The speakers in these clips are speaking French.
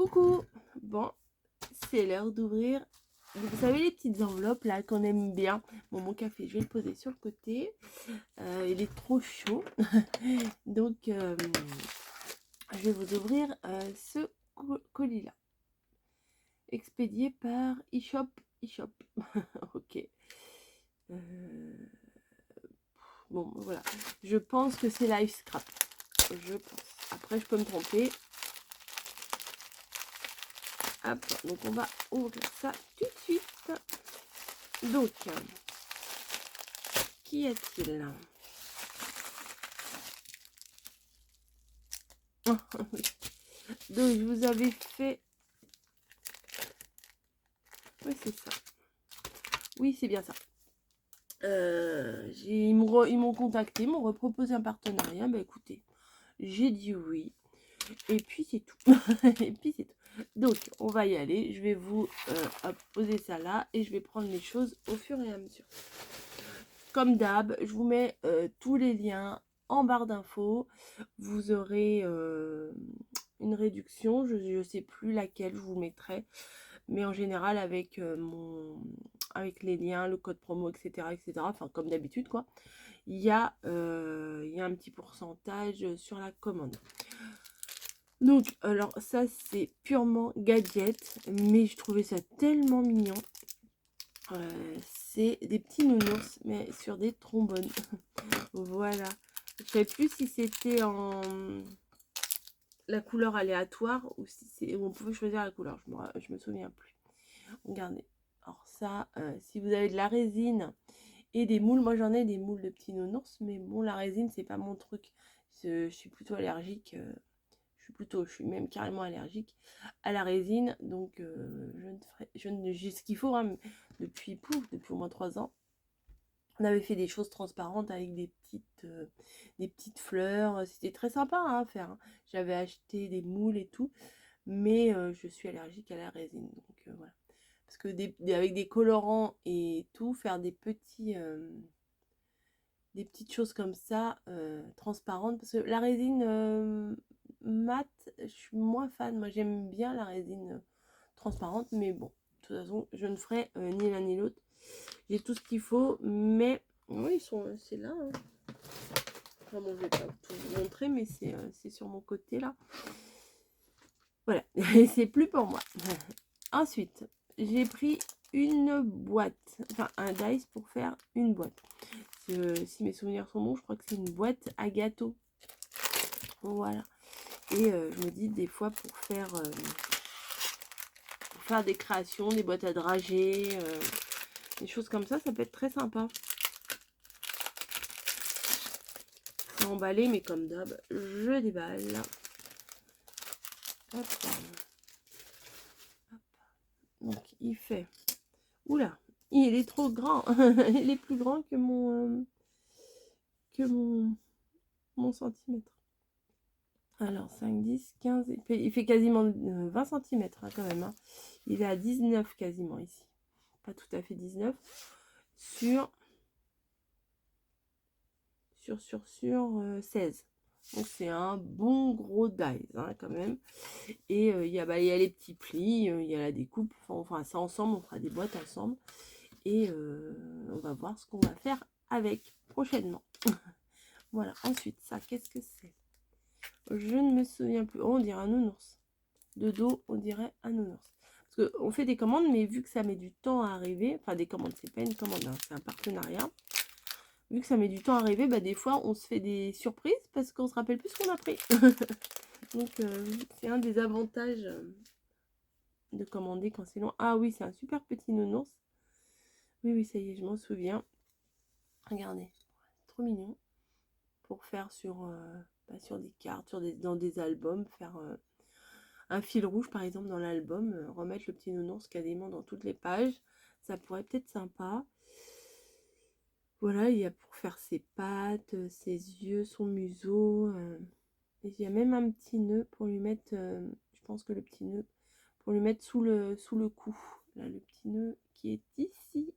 Coucou. Bon, c'est l'heure d'ouvrir. Vous savez les petites enveloppes là qu'on aime bien. Bon, mon café, je vais le poser sur le côté. Il est trop chaud. Donc, je vais vous ouvrir ce colis là. Expédié par eShop. Ok. Bon, voilà. Je pense que c'est Live Scrap. Je pense. Après, je peux me tromper. Hop, donc on va ouvrir ça tout de suite. Donc, qu'y a-t-il là? Donc, je vous avais fait... Oui, c'est ça. Oui, c'est bien ça. Ils m'ont contacté, ils m'ont reproposé un partenariat. Bah écoutez, j'ai dit oui. Et puis c'est tout. Et puis c'est tout. Donc, on va y aller. Je vais vous poser ça là et je vais prendre les choses au fur et à mesure. Comme d'hab, je vous mets tous les liens en barre d'infos. Vous aurez une réduction. Je ne sais plus laquelle je vous mettrai. Mais en général, avec avec les liens, le code promo, etc. Enfin, comme d'habitude, quoi. Il y a un petit pourcentage sur la commande. Donc, alors ça c'est purement gadget, mais je trouvais ça tellement mignon. C'est des petits nounours, mais sur des trombones. Voilà. Je ne savais plus si c'était en la couleur aléatoire ou si on pouvait choisir la couleur. Je me souviens plus. Regardez. Alors ça, si vous avez de la résine et des moules, moi j'en ai des moules de petits nounours, mais bon, la résine c'est pas mon truc. Je suis plutôt allergique. Je suis même carrément allergique à la résine, donc j'ai ce qu'il faut hein, depuis au moins 3 ans. On avait fait des choses transparentes avec des petites fleurs, c'était très sympa hein, à faire. Hein. J'avais acheté des moules et tout, mais je suis allergique à la résine, donc voilà. Parce que avec des colorants et tout, faire des petites choses comme ça, transparentes, parce que la résine mat, je suis moins fan. Moi j'aime bien la résine transparente, mais bon, de toute façon je ne ferai ni l'un ni l'autre. J'ai tout ce qu'il faut, mais oui, c'est là hein. Enfin bon, je vais pas tout vous montrer, mais c'est sur mon côté là, voilà. Et c'est plus pour moi. Ensuite j'ai pris une boîte, enfin un dice pour faire une boîte. Si mes souvenirs sont bons, je crois que c'est une boîte à gâteau. Voilà. Et je me dis des fois pour faire des créations, des boîtes à dragées, des choses comme ça peut être très sympa. C'est emballé, mais comme d'hab, je déballe. Hop. Hop. Donc il fait... Oula, il est trop grand. Il est plus grand que mon centimètre. Alors 5, 10, 15, il fait quasiment 20 cm hein, quand même. Hein. Il est à 19 quasiment ici. Pas tout à fait 19. Sur 16. Donc c'est un bon gros dies hein, quand même. Et il y a les petits plis, il y a la découpe. Enfin ça ensemble, on fera des boîtes ensemble. Et on va voir ce qu'on va faire avec prochainement. Voilà, ensuite ça, qu'est-ce que c'est? Je ne me souviens plus. Oh, on dirait un nounours. De dos, on dirait un nounours. Parce qu'on fait des commandes, mais vu que ça met du temps à arriver, enfin des commandes, c'est pas une commande, hein, c'est un partenariat. Vu que ça met du temps à arriver, bah, des fois on se fait des surprises parce qu'on se rappelle plus ce qu'on a pris. Donc c'est un des avantages de commander quand c'est long. Ah oui, c'est un super petit nounours. Oui, oui, ça y est, je m'en souviens. Regardez, trop mignon. Pour faire sur des cartes, dans des albums, faire un fil rouge par exemple dans l'album, remettre le petit nounours quasiment dans toutes les pages. Ça pourrait peut-être sympa. Voilà, il y a pour faire ses pattes, ses yeux, son museau. Et il y a même un petit nœud pour lui mettre, je pense que le petit nœud, pour lui mettre sous le cou. Là, le petit nœud qui est ici.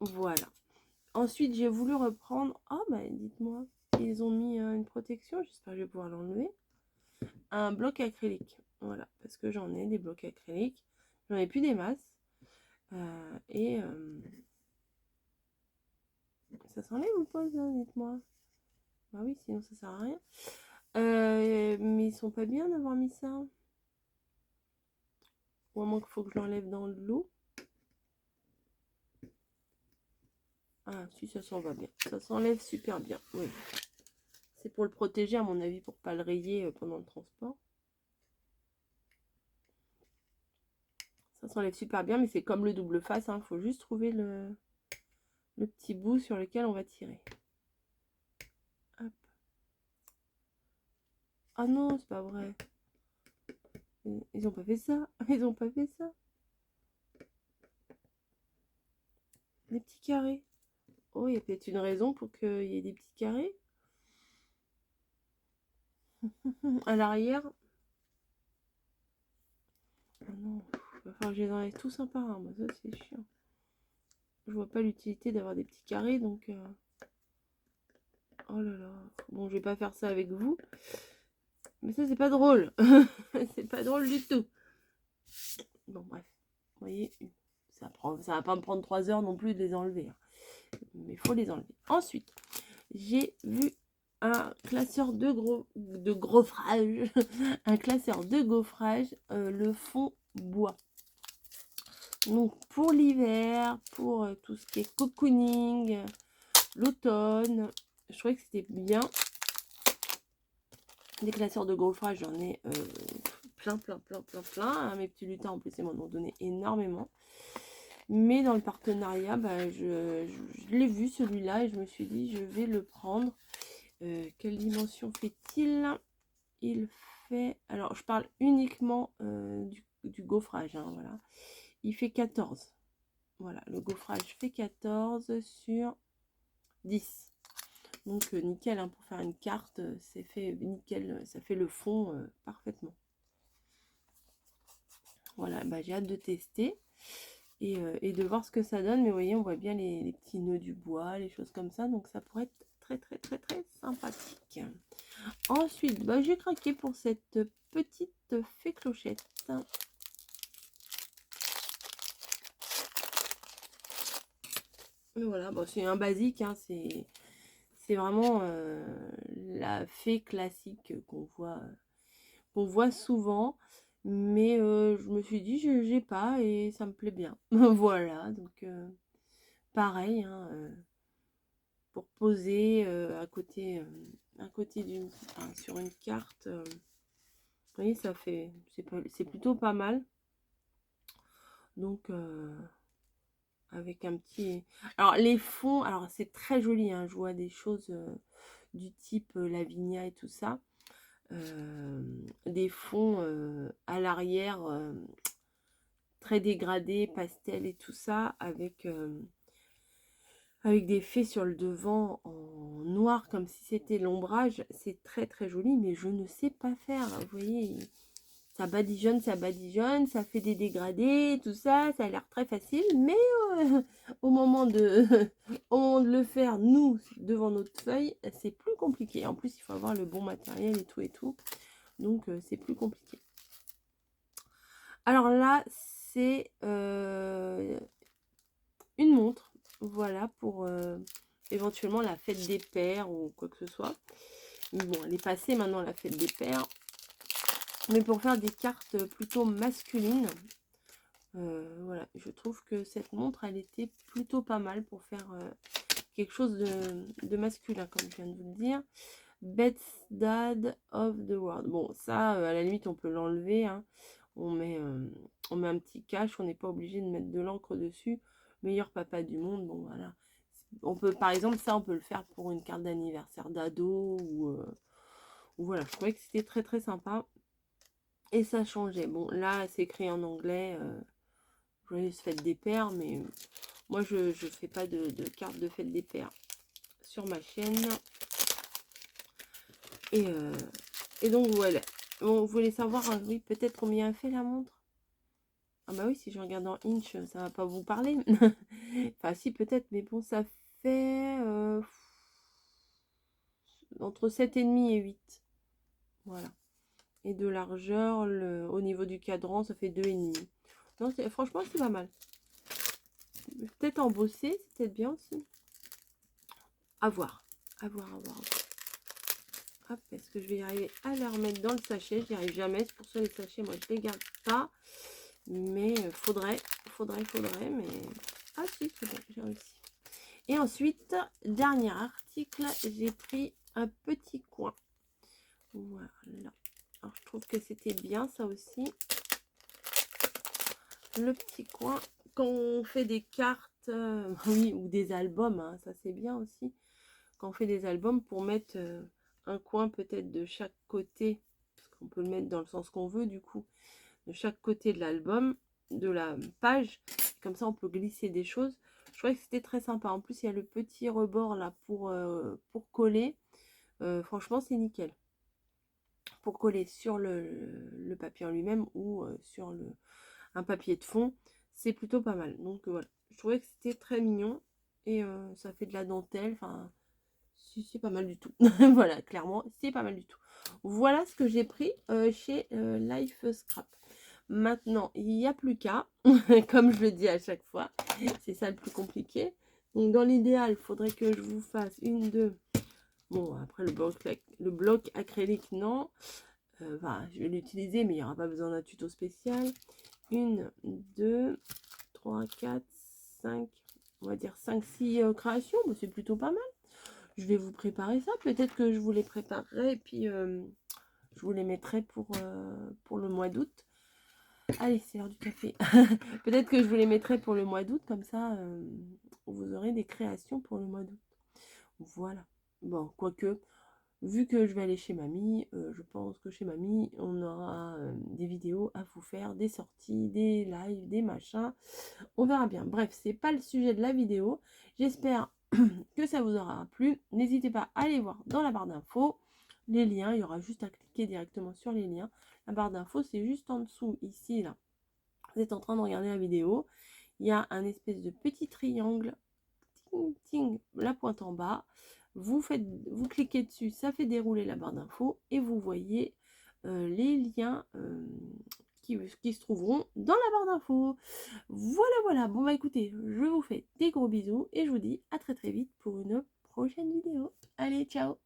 Voilà. Ensuite, j'ai voulu reprendre... Oh, bah, dites-moi, ils ont mis une protection. J'espère que je vais pouvoir l'enlever. un bloc acrylique. Voilà, parce que j'en ai des blocs acryliques. J'en ai plus des masses. Et ça s'enlève ou pas, ça, dites-moi. Bah oui, sinon ça sert à rien. Mais ils sont pas bien d'avoir mis ça. Ou à moins qu'il faut que je l'enlève dans l'eau. Ah, si, ça s'en va bien. Ça s'enlève super bien, oui. C'est pour le protéger, à mon avis, pour pas le rayer pendant le transport. Ça s'enlève super bien, mais c'est comme le double face. Il faut juste trouver le petit bout sur lequel on va tirer. Hop. Ah non, c'est pas vrai. Ils ont pas fait ça. Ils ont pas fait ça. Des petits carrés. Oh, il y a peut-être une raison pour qu'il y ait des petits carrés. À l'arrière. Oh non, il va falloir que je les enlève tous un par un. Moi, ça, c'est chiant. Je vois pas l'utilité d'avoir des petits carrés, donc... Oh là là. Bon, je vais pas faire ça avec vous. Mais ça, c'est pas drôle. C'est pas drôle du tout. Bon, bref. Vous voyez, ça va pas me prendre 3 heures non plus de les enlever. Hein. Mais il faut les enlever. Ensuite, j'ai vu un classeur de gaufrage. Un classeur de gaufrage, le fond bois. Donc, pour l'hiver, pour tout ce qui est cocooning, l'automne, je trouvais que c'était bien. Des classeurs de gaufrage, j'en ai plein. Hein. Mes petits lutins, en plus, ils m'en ont donné énormément. Mais dans le partenariat, bah, je l'ai vu celui-là et je me suis dit, je vais le prendre. Quelle dimension fait-il? Il fait... Alors, je parle uniquement du gaufrage. Hein, voilà. Il fait 14. Voilà, le gaufrage fait 14 sur 10. Donc nickel, hein, pour faire une carte, c'est fait nickel, ça fait le fond parfaitement. Voilà, bah, j'ai hâte de tester et de voir ce que ça donne. Mais vous voyez, on voit bien les petits nœuds du bois, les choses comme ça. Donc ça pourrait être très sympathique. Ensuite, bah, j'ai craqué pour cette petite fée clochette. Et voilà, bon, c'est un basique, hein, c'est vraiment la fée classique qu'on voit souvent. Mais je me suis dit, j'ai pas et ça me plaît bien. Voilà, donc pareil, hein, pour poser à côté d'une, enfin, sur une carte. Vous voyez, c'est plutôt pas mal. Donc, avec un petit... Alors, les fonds, alors c'est très joli, hein, je vois des choses du type Lavinia et tout ça. Des fonds à l'arrière très dégradés, pastel et tout ça, avec des fées sur le devant en noir comme si c'était l'ombrage. C'est très joli, mais je ne sais pas faire. Vous voyez, ça badigeonne, ça fait des dégradés, tout ça, ça a l'air très facile, mais au moment de le faire, nous, devant notre feuille, c'est plus compliqué. En plus, il faut avoir le bon matériel et tout. Donc, c'est plus compliqué. Alors là, c'est une montre, voilà, pour éventuellement la fête des pères ou quoi que ce soit. Mais bon, elle est passée maintenant la fête des pères. Mais pour faire des cartes plutôt masculines, voilà, je trouve que cette montre, elle était plutôt pas mal pour faire quelque chose de masculin, comme je viens de vous le dire. Best Dad of the World. Bon, ça, à la limite, on peut l'enlever. Hein. On met un petit cache, on n'est pas obligé de mettre de l'encre dessus. Meilleur papa du monde, bon voilà. On peut, par exemple, ça, on peut le faire pour une carte d'anniversaire d'ado ou voilà. Je trouvais que c'était très sympa. Et ça changeait. Bon, là, c'est écrit en anglais. Joyeuse fête des pères, mais moi, je fais pas de carte de fête des pères sur ma chaîne. Et donc, voilà. Bon, vous voulez savoir, oui, peut-être combien elle fait la montre? Ah bah oui, si je regarde en inch, ça va pas vous parler. Enfin, si, peut-être, mais bon, ça fait entre 7,5 et 8. Voilà. Et de largeur, au niveau du cadran, ça fait 2,5. Non, franchement, c'est pas mal. Peut-être embossé, c'est peut-être bien aussi. À voir. À voir, à voir. Hop, est-ce que je vais y arriver à la remettre dans le sachet? J'y arrive jamais. C'est pour ça les sachets, moi, je les garde pas. Mais faudrait, mais... Ah si, c'est bon, j'ai réussi. Et ensuite, dernier article, j'ai pris un petit coin. Voilà. Alors, je trouve que c'était bien, ça aussi. Le petit coin. Quand on fait des cartes, oui, ou des albums, hein, ça c'est bien aussi. Quand on fait des albums, pour mettre un coin peut-être de chaque côté, parce qu'on peut le mettre dans le sens qu'on veut, du coup, de chaque côté de l'album, de la page. Comme ça, on peut glisser des choses. Je trouvais que c'était très sympa. En plus, il y a le petit rebord là pour coller. Franchement, c'est nickel. Pour coller sur le papier en lui-même ou sur un papier de fond, c'est plutôt pas mal. Donc voilà, je trouvais que c'était très mignon. Et ça fait de la dentelle. Enfin, c'est pas mal du tout. Voilà, clairement, c'est pas mal du tout. Voilà ce que j'ai pris chez Life Scrap. Maintenant, il n'y a plus qu'à, comme je le dis à chaque fois, c'est ça le plus compliqué. Donc dans l'idéal, il faudrait que je vous fasse une, deux. Bon, après le bloc acrylique, non. Enfin, je vais l'utiliser, mais il n'y aura pas besoin d'un tuto spécial. Une, deux, trois, quatre, cinq, on va dire 5-6 créations. Bah, c'est plutôt pas mal. Je vais vous préparer ça. Peut-être que je vous les préparerai et puis je vous les mettrai pour le mois d'août. Allez, c'est l'heure du café. Peut-être que je vous les mettrai pour le mois d'août. Comme ça, vous aurez des créations pour le mois d'août. Voilà. Bon, quoique, vu que je vais aller chez mamie, je pense que chez mamie, on aura des vidéos à vous faire, des sorties, des lives, des machins. On verra bien. Bref, c'est pas le sujet de la vidéo. J'espère que ça vous aura plu. N'hésitez pas à aller voir dans la barre d'infos les liens. Il y aura juste à cliquer directement sur les liens. La barre d'infos, c'est juste en dessous, ici, là. Vous êtes en train de regarder la vidéo. Il y a un espèce de petit triangle. Ting, ting, la pointe en bas. Vous cliquez dessus, ça fait dérouler la barre d'infos. Et vous voyez les liens qui se trouveront dans la barre d'infos. Voilà, voilà. Bon, bah écoutez, je vous fais des gros bisous et je vous dis à très très vite pour une prochaine vidéo. Allez, ciao!